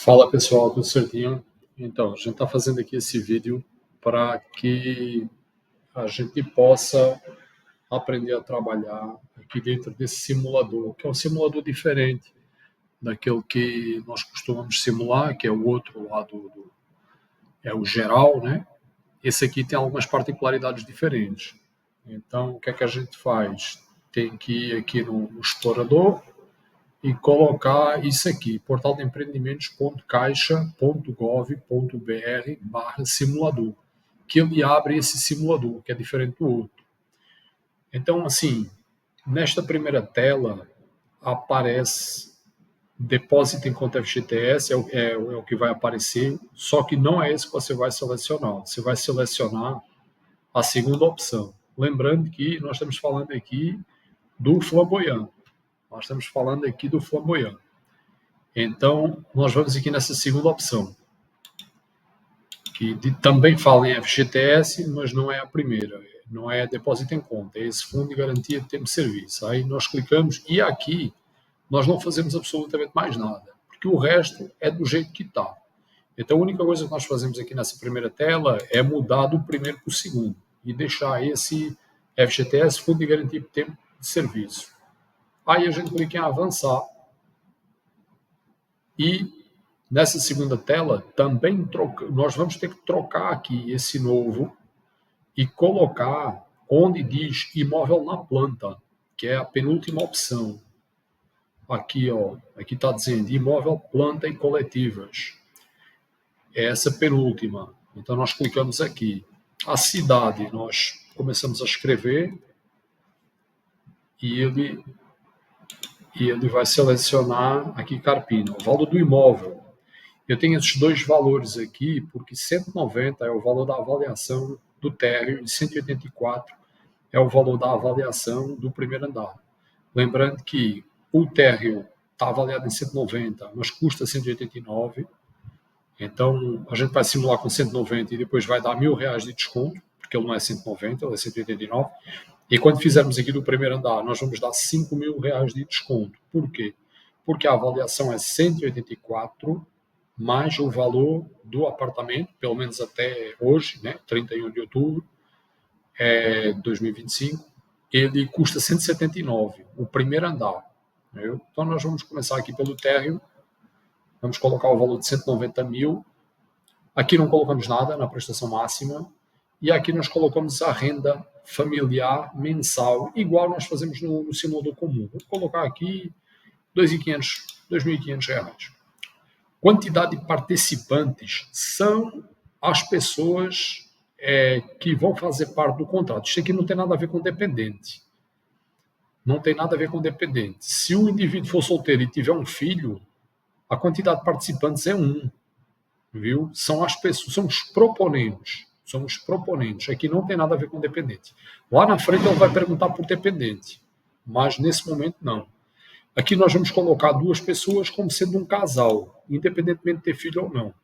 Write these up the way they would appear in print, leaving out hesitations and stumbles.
Fala pessoal, tudo certinho? Então, a gente está fazendo aqui esse vídeo para que a gente possa aprender a trabalhar aqui dentro desse simulador, que é um simulador diferente daquele que nós costumamos simular, que é o outro lado, é o geral, né? Esse aqui tem algumas particularidades diferentes. Então, o que é que a gente faz? Tem que ir aqui no explorador e colocar isso aqui, portaldeempreendimentos.caixa.gov.br/simulador, que ele abre esse simulador, que é diferente do outro. Então, assim, nesta primeira tela aparece depósito em conta FGTS, é o que vai aparecer, só que não é esse que você vai selecionar. Você vai selecionar a segunda opção. Lembrando que nós estamos falando aqui do flamboyant. Nós estamos falando aqui do flamboyant. Então, nós vamos aqui nessa segunda opção, que também fala em FGTS, mas não é a primeira, não é depósito em conta, é esse fundo de garantia de tempo de serviço. Aí nós clicamos e aqui nós não fazemos absolutamente mais nada, porque o resto é do jeito que está. Então, a única coisa que nós fazemos aqui nessa primeira tela é mudar do primeiro para o segundo e deixar esse FGTS, Fundo de Garantia de Tempo de Serviço. Aí a gente clica em avançar e nessa segunda tela também nós vamos ter que trocar aqui esse novo e colocar onde diz imóvel na planta, que é a penúltima opção. Aqui, ó, aqui está dizendo imóvel, planta e coletivas. É essa penúltima. Então nós clicamos aqui. A cidade, nós começamos a escrever e ele vai selecionar aqui Carpina, o valor do imóvel. Eu tenho esses dois valores aqui, porque 190 é o valor da avaliação do térreo e 184 é o valor da avaliação do primeiro andar. Lembrando que o térreo está avaliado em 190, mas custa 189. Então, a gente vai simular com 190 e depois vai dar R$1.000 de desconto, porque ele não é 190, ele é 189. E quando fizermos aqui do primeiro andar, nós vamos dar R$5.000 de desconto. Por quê? Porque a avaliação é 184 mais o valor do apartamento, pelo menos até hoje, né, 31 de outubro de 2025, ele custa 179, o primeiro andar. Entendeu? Então nós vamos começar aqui pelo térreo, vamos colocar o valor de 190 mil, aqui não colocamos nada na prestação máxima, e aqui nós colocamos a renda familiar mensal, igual nós fazemos no simulador comum. Vou colocar aqui R$2.500. Quantidade de participantes são as pessoas que vão fazer parte do contrato. Isso aqui não tem nada a ver com dependente. Não tem nada a ver com dependente. Se o indivíduo for solteiro e tiver um filho, a quantidade de participantes é 1. Viu? São as pessoas, são os proponentes. São os proponentes. Aqui não tem nada a ver com dependente. Lá na frente ele vai perguntar por dependente, mas nesse momento não. Aqui nós vamos colocar duas pessoas como sendo um casal, independentemente de ter filho ou não.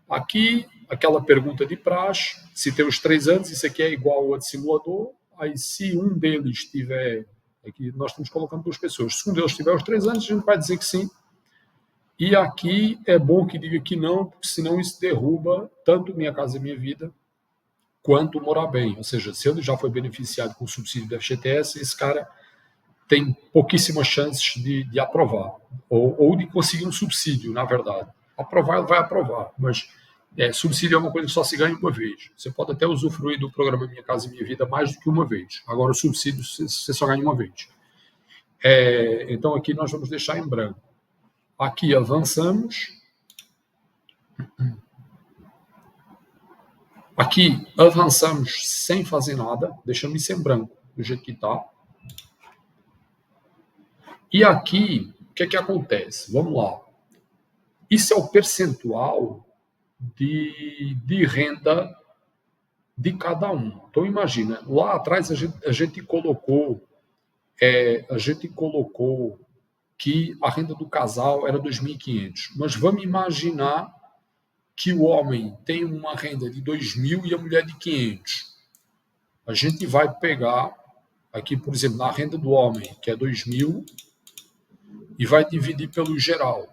Aqui, aquela pergunta de praxe, se tem os 3 anos, isso aqui é igual ao de simulador. Aí, se um deles tiver, aqui nós estamos colocando 2 pessoas, se um deles tiver os 3 anos, a gente vai dizer que sim. E aqui é bom que diga que não, porque senão isso derruba tanto Minha Casa Minha Vida quanto o Morar Bem. Ou seja, se ele já foi beneficiado com o subsídio do FGTS, esse cara tem pouquíssimas chances de aprovar, ou de conseguir um subsídio, na verdade. Aprovar, ele vai aprovar, mas subsídio é uma coisa que só se ganha uma vez. Você pode até usufruir do programa Minha Casa Minha Vida mais do que uma vez. Agora, o subsídio você só ganha uma vez. Então, aqui nós vamos deixar em branco. Aqui avançamos. Aqui avançamos sem fazer nada, deixamos isso em branco, do jeito que está. E aqui, o que é que acontece? Vamos lá. Isso é o percentual de renda de cada um. Então, imagina, lá atrás a gente colocou que a renda do casal era 2.500. Mas vamos imaginar que o homem tem uma renda de 2.000 e a mulher de 500. A gente vai pegar aqui, por exemplo, na renda do homem, que é 2.000, e vai dividir pelo geral.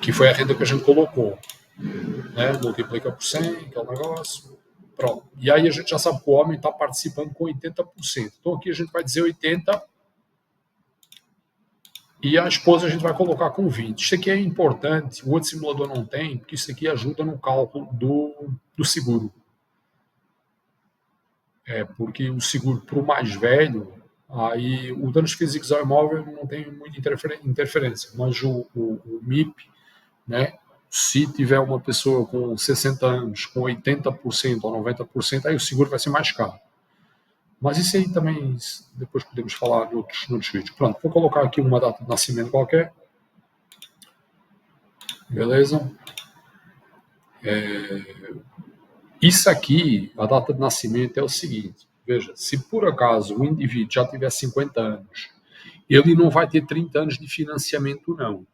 que foi a renda que a gente colocou, né? Multiplica por 100, que é o negócio. Pronto. E aí a gente já sabe que o homem está participando com 80%. Então aqui a gente vai dizer 80% e a esposa a gente vai colocar com 20%. Isso aqui é importante, o outro simulador não tem, porque isso aqui ajuda no cálculo do seguro. Porque o seguro para o mais velho, aí o danos físicos ao imóvel não tem muita interferência, mas o MIP, né? Se tiver uma pessoa com 60 anos, com 80% ou 90%, aí o seguro vai ser mais caro. Mas isso aí também, depois podemos falar em outros vídeos. Pronto, vou colocar aqui uma data de nascimento qualquer. Beleza? Isso aqui, a data de nascimento é o seguinte. Veja, se por acaso o indivíduo já tiver 50 anos, ele não vai ter 30 anos de financiamento, não.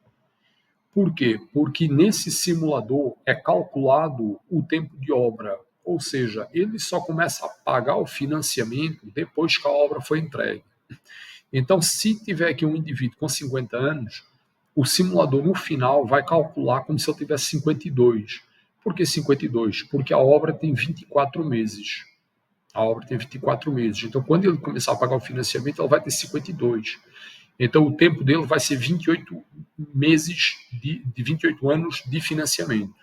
Por quê? Porque nesse simulador é calculado o tempo de obra, ou seja, ele só começa a pagar o financiamento depois que a obra foi entregue. Então, se tiver aqui um indivíduo com 50 anos, o simulador no final vai calcular como se ele tivesse 52. Por que 52? Porque a obra tem 24 meses. A obra tem 24 meses. Então, quando ele começar a pagar o financiamento, ele vai ter 52. Então, o tempo dele vai ser 28 meses de 28 anos de financiamento.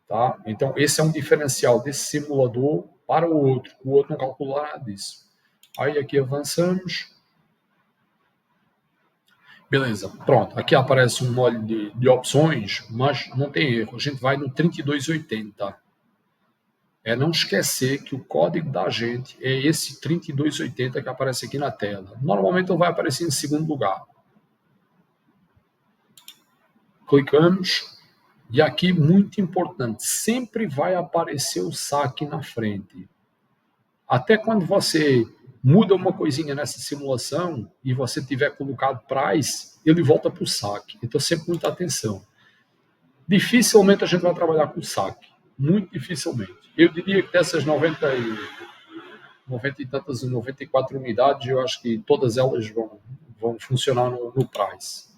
Tá? Então, esse é um diferencial desse simulador para o outro. O outro não calcula nada disso. Aí, aqui avançamos. Beleza, pronto. Aqui aparece um molho de opções, mas não tem erro. A gente vai no 3280. É não esquecer que o código da gente é esse 3280 que aparece aqui na tela. Normalmente ele vai aparecer em segundo lugar. Clicamos. E aqui, muito importante, sempre vai aparecer o saque na frente. Até quando você muda uma coisinha nessa simulação e você tiver colocado price, ele volta para o saque. Então, sempre muita atenção. Dificilmente a gente vai trabalhar com saque. Muito dificilmente. Eu diria que dessas 90 e tantas, 94 unidades, eu acho que todas elas vão funcionar no price.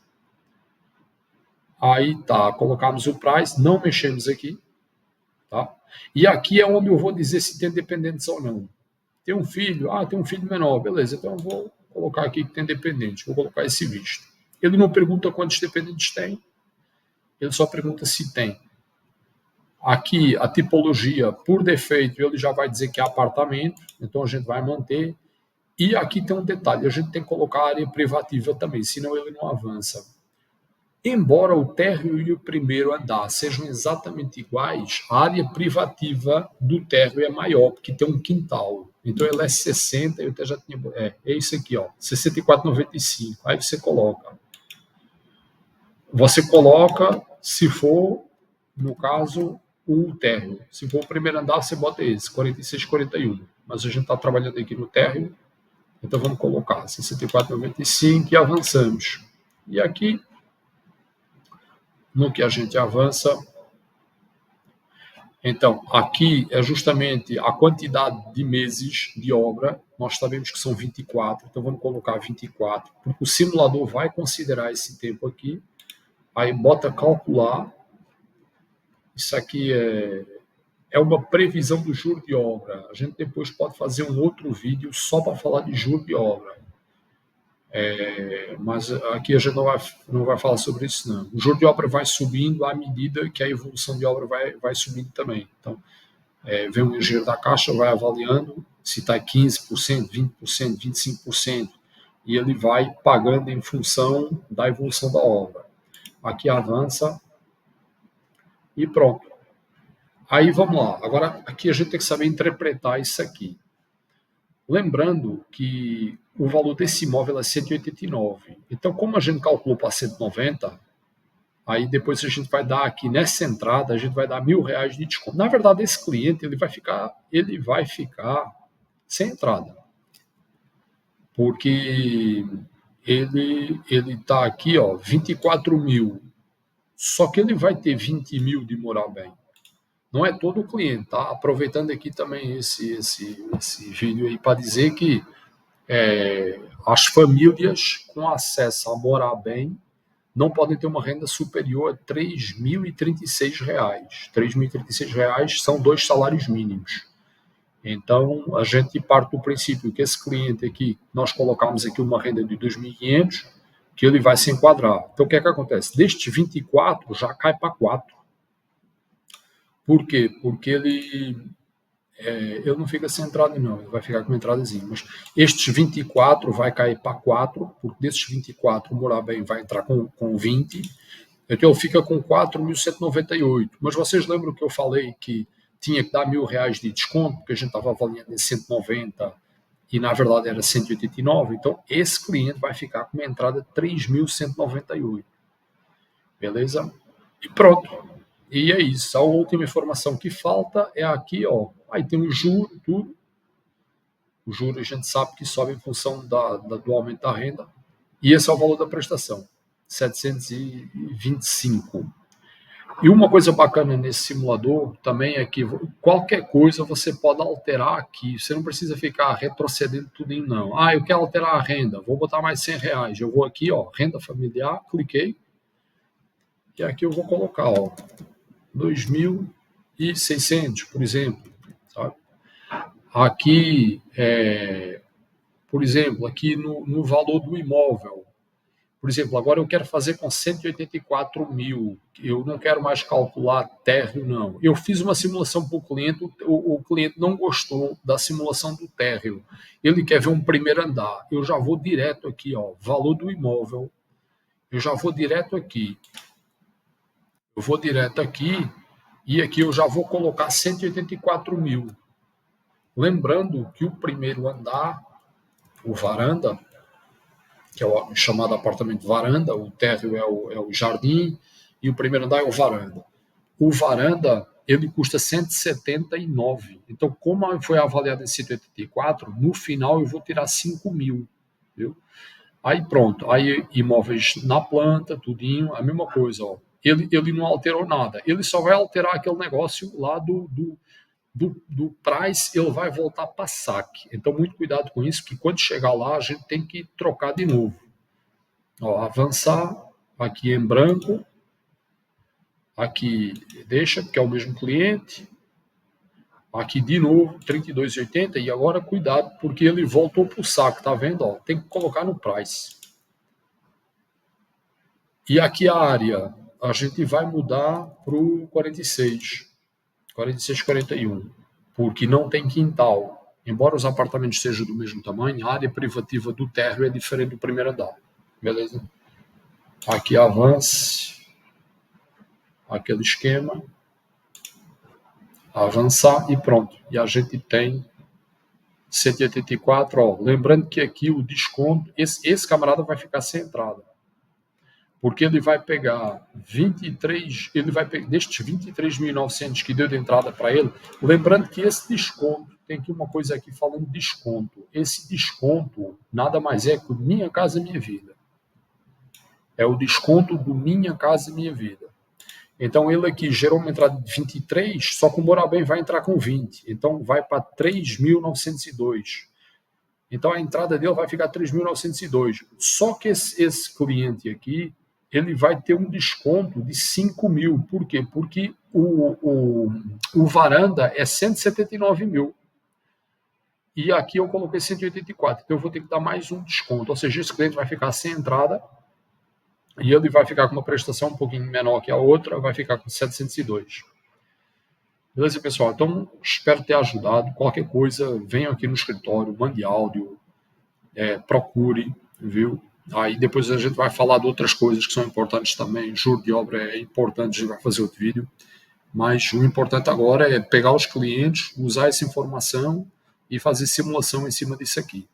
Aí tá, colocamos o price, não mexemos aqui. Tá? E aqui é onde eu vou dizer se tem dependentes ou não. Tem um filho? Tem um filho menor. Beleza, então eu vou colocar aqui que tem dependente. Vou colocar esse visto. Ele não pergunta quantos dependentes tem. Ele só pergunta se tem. Aqui, a tipologia, por defeito, ele já vai dizer que é apartamento. Então, a gente vai manter. E aqui tem um detalhe. A gente tem que colocar a área privativa também, senão ele não avança. Embora o térreo e o primeiro andar sejam exatamente iguais, a área privativa do térreo é maior, porque tem um quintal. Então, ela é 60, eu até já tinha... É isso aqui, ó, 64,95. Aí você coloca. Você coloca, se for, no caso, o térreo. Se for o primeiro andar, você bota esse, 46,41. Mas a gente está trabalhando aqui no térreo, então vamos colocar 64,95 e avançamos. E aqui, no que a gente avança, então, aqui é justamente a quantidade de meses de obra. Nós sabemos que são 24, então vamos colocar 24, porque o simulador vai considerar esse tempo aqui. Aí bota calcular. Isso aqui é uma previsão do juro de obra. A gente depois pode fazer um outro vídeo só para falar de juro de obra. Mas aqui a gente não vai falar sobre isso, não. O juro de obra vai subindo à medida que a evolução de obra vai subindo também. Então, vem o engenheiro da Caixa, vai avaliando se está 15%, 20%, 25%, e ele vai pagando em função da evolução da obra. Aqui avança e pronto. Aí vamos lá. Agora, aqui a gente tem que saber interpretar isso aqui. Lembrando que o valor desse imóvel é 189. Então, como a gente calculou para 190, aí depois a gente vai dar aqui nessa entrada, a gente vai dar R$1.000 de desconto. Na verdade, esse cliente ele vai ficar sem entrada. Porque ele está aqui, ó, 24 mil. Só que ele vai ter 20 mil de morar bem. Não é todo o cliente, tá? Aproveitando aqui também esse vídeo aí para dizer que as famílias com acesso a morar bem, não podem ter uma renda superior a R$ 3.036. R$ 3.036 são 2 salários mínimos. Então, a gente parte do princípio que esse cliente aqui, nós colocamos aqui uma renda de 2.500, que ele vai se enquadrar. Então, o que é que acontece? Destes 24, já cai para 4. Por quê? Porque ele não fica sem entrada, não, ele vai ficar com uma entradazinha. Mas estes 24 vai cair para 4, porque desses 24 o Morabem vai entrar com 20, então ele fica com 4.198. Mas vocês lembram que eu falei que tinha que dar R$1.000 de desconto, porque a gente estava avaliando em 190 e na verdade era 189, então esse cliente vai ficar com uma entrada de 3.198. Beleza? E pronto. E é isso. A última informação que falta é aqui, ó. Aí tem o juro, tudo. O juro a gente sabe que sobe em função do aumento da renda. E esse é o valor da prestação, 725. E uma coisa bacana nesse simulador também é que qualquer coisa você pode alterar aqui. Você não precisa ficar retrocedendo tudo, não. Ah, eu quero alterar a renda, vou botar mais R$100. Eu vou aqui, ó, renda familiar, cliquei. E aqui eu vou colocar, ó, 2.600, por exemplo. Sabe? Aqui, por exemplo, aqui no valor do imóvel. Por exemplo, agora eu quero fazer com 184 mil. Eu não quero mais calcular térreo, não. Eu fiz uma simulação para o cliente, o cliente não gostou da simulação do térreo. Ele quer ver um primeiro andar. Eu já vou direto aqui, ó, valor do imóvel. Eu já vou direto aqui. Eu vou direto aqui e aqui eu já vou colocar 184 mil. Lembrando que o primeiro andar, o varanda, que é o chamado apartamento varanda, o térreo é o jardim e o primeiro andar é o varanda. O varanda, ele custa 179. Então, como foi avaliado em 184, no final eu vou tirar 5 mil. Viu? Aí pronto, aí imóveis na planta, tudinho, a mesma coisa. Ó. Ele não alterou nada, ele só vai alterar aquele negócio lá do price, ele vai voltar para saque. Então, muito cuidado com isso, que quando chegar lá, a gente tem que trocar de novo. Ó, avançar, aqui em branco, aqui deixa, porque é o mesmo cliente, aqui de novo, 32,80, e agora cuidado, porque ele voltou para o saque, tá vendo? Ó, tem que colocar no price. E aqui a área, a gente vai mudar para o 46, 41, porque não tem quintal. Embora os apartamentos sejam do mesmo tamanho, a área privativa do térreo é diferente do primeiro andar. Beleza? Aqui avance, aquele esquema, avançar e pronto. E a gente tem 184, ó. Lembrando que aqui o desconto, esse camarada vai ficar sem entrada. Porque ele vai pegar 23, ele vai pegar destes 23.900 que deu de entrada para ele. Lembrando que esse desconto, tem aqui uma coisa aqui falando desconto. Esse desconto nada mais é que o Minha Casa Minha Vida. É o desconto do Minha Casa Minha Vida. Então ele aqui gerou uma entrada de 23, só que o Morabem vai entrar com 20. Então vai para 3.902. Então a entrada dele vai ficar 3.902. Só que esse cliente aqui, ele vai ter um desconto de 5 mil. Por quê? Porque o varanda é 179 mil. E aqui eu coloquei 184. Então eu vou ter que dar mais um desconto. Ou seja, esse cliente vai ficar sem entrada e ele vai ficar com uma prestação um pouquinho menor que a outra, vai ficar com 702. Beleza, pessoal? Então, espero ter ajudado. Qualquer coisa, venham aqui no escritório, mande áudio, procure, viu? Aí depois a gente vai falar de outras coisas que são importantes também. Juro de obra é importante, a gente vai fazer outro vídeo. Mas o importante agora é pegar os clientes, usar essa informação e fazer simulação em cima disso aqui.